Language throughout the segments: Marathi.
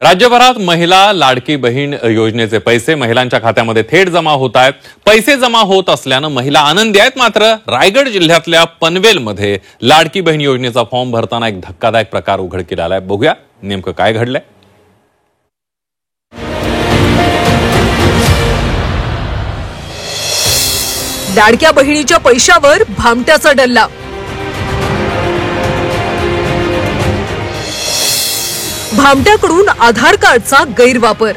राज्यभरात महिला लाडकी बहीण योजनेचे पैसे महिलांच्या खात्यामध्ये थेट जमा होत आहेत। पैसे जमा होत असल्यानं महिला आनंदी आहेत। मात्र रायगड जिल्ह्यातल्या पनवेलमध्ये लाडकी बहीण योजनेचा फॉर्म भरताना एक धक्कादायक प्रकार उघडकीला आलाय। बघूया नेमकं काय घडलंय। लाडक्या बहिणीच्या पैशावर भामट्याचा डल्ला। भामट्याकडून आधार कार्डचा गैरवापर।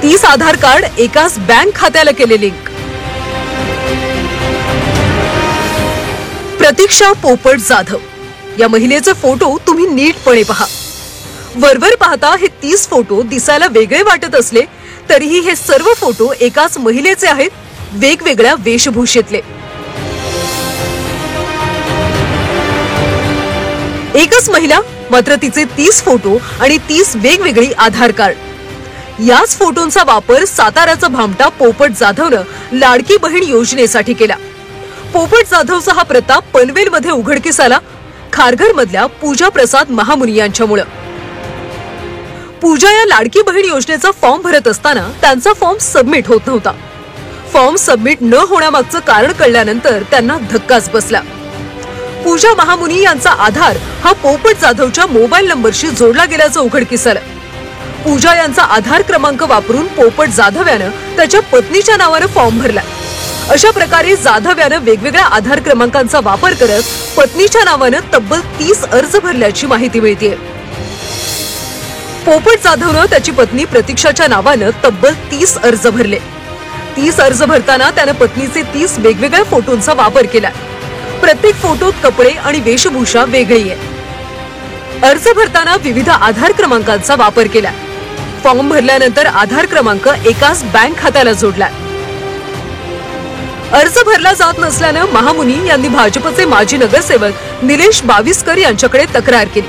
तीस आधार कार्ड एकाच बँक खात्याला केले लिंक। प्रतीक्षा पोपट जाधव या महिलेचे फोटो तुम्ही नीटपणे पहा। वरवर पाहता हे 30 फोटो दिसायला वेगळे वाटत असले तरीही हे सर्व फोटो एकाच महिलेचे आहेत, वेगवेगळ्या वेशभूषेतले। एकच महिला, मात्र तिचे 30 फोटो आणि 30 वेगवेगळी आधार कार्ड। याच फोटोंचा वापर साताऱ्याचा भामटा पोपट जाधवनं लाडकी बहीण योजनेसाठी केला। पोपट जाधवचा हा प्रताप पनवेलमध्ये उघडकीस आला, खारघरमधल्या पूजा प्रसाद महामुनी यांच्यामुळे। पूजा या लाडकी बहीण योजनेचा फॉर्म भरत असताना त्यांचा फॉर्म सबमिट होत नव्हता। फॉर्म सबमिट न होण्यामागचं कारण कळल्यानंतर त्यांना धक्काच बसला। पूजा महामुनी यांचा आधार हा पोपट जाधवच्या मोबाईल नंबरशी जोडला गेल्याचं उघडकीस आलं। पूजा यांचा आधार क्रमांक वापरून पोपट जाधव यानं त्याच्या पत्नीच्या नावाने फॉर्म भरला। अशा प्रकारे जाधव यानं वेगवेगळ्या आधार क्रमांकांचा वापर करत पत्नीच्या नावाने तब्बल 30 अर्ज भरल्याची माहिती मिळतेय। पोपट जाधवनं त्याची पत्नी प्रतीक्षाच्या नावाने तब्बल 30 अर्ज भरले। 30 अर्ज भरताना त्यानं पत्नीचे 30 वेगवेगळ्या फोटोंचा वापर केला। प्रत्येक फोटोत कपडे आणि वेशभूषा वेगळी आहे। अर्ज भरताना विविध आधार क्रमांकांचा वापर केला। फॉर्म भरल्यानंतर आधार क्रमांक एकाच बँक खात्याला जोडला। अर्ज भरला जात नसल्यानं महामुनी यांनी भाजपचे माजी नगरसेवक निलेश बाविस्कर यांच्याकडे तक्रार केली।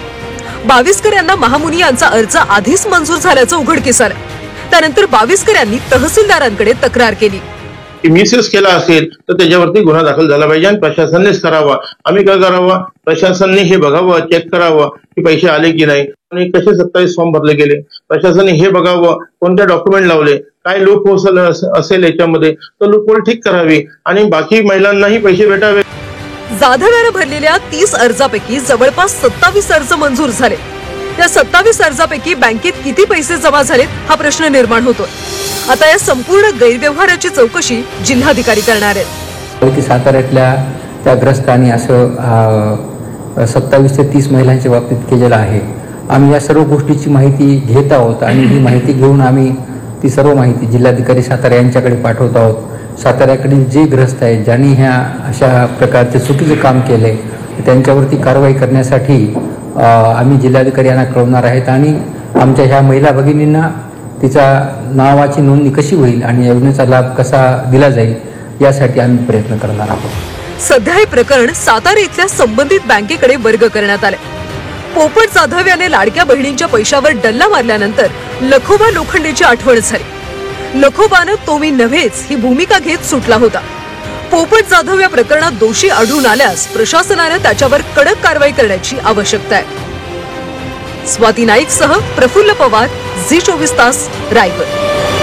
बाविस्कर यांना महामुनी यांचा अर्ज आधीच मंजूर झाल्याचं उघडकीस आलं। त्यानंतर बाविस्कर यांनी तहसीलदारांकडे तक्रार केली। मिसयूज केला असेल तर त्याच्यावरती गुन्हा दाखल झाला पाहिजे आणि प्रशासनानेच करावा। आम्ही काय करावं, प्रशासनाने हे बघावं, चेक करावं की पैसे आले की नाही आणि कसे 27 फॉर्म भरले गेले। प्रशासनाने हे बघावं, कोणते डॉक्युमेंट लावले, काय लूप होल असेल याच्यामध्ये तर लूप होल ठीक करावी आणि बाकी महिलांनाही पैसे भेटावे। जाधव यानं भरलेल्या 30 अर्जापैकी जवळपास 27 अर्ज मंजूर झाले। या 27 अर्जापैकी बँकेत किती पैसे जमा झालेत हा प्रश्न निर्माण होतोय। आता या संपूर्ण गैरव्यवहाराची चौकशी जिल्हाधिकारी करणार आहेत। साताऱ्यातल्या त्या ग्रस्तांनी असं 27 ते 30 महिलांच्या बाबतीत केलेलं आहे। आम्ही या सर्व गोष्टीची माहिती घेत आहोत आणि ही माहिती घेऊन आम्ही ती सर्व माहिती जिल्हाधिकारी सातारा यांच्याकडे पाठवत आहोत। साताऱ्याकडील जे ग्रस्त आहेत ज्यांनी ह्या अशा प्रकारचे चुकीचे काम केले त्यांच्यावरती कारवाई करण्यासाठी आम्ही जिल्हाधिकारी यांना कळवणार आहेत आणि आमच्या ह्या महिला भगिनींना तिचा नावाची नोंदणी कशी होईल आणि योजनेचा लाभ कसा दिला जाईल यासाठी आम्ही प्रयत्न करणार आहोत। सध्या हे प्रकरण सातारा इथल्या संबंधित बँकेकडे वर्ग करण्यात आले। पोपट जाधव याने लाडक्या बहिणींच्या पैशावर डल्ला मारल्यानंतर लखोबा लोखंडेची आठवण झाली। लखोबानं तो मी नव्हेच ही भूमिका घेत सुटला होता। पोपट जाधव या प्रकरणात दोषी आढळून आल्यास प्रशासनाने त्याच्यावर कडक कारवाई करण्याची आवश्यकता आहे। स्वाती नाईक सह प्रफुल्ल पवार, झी 24 तास, रायगड।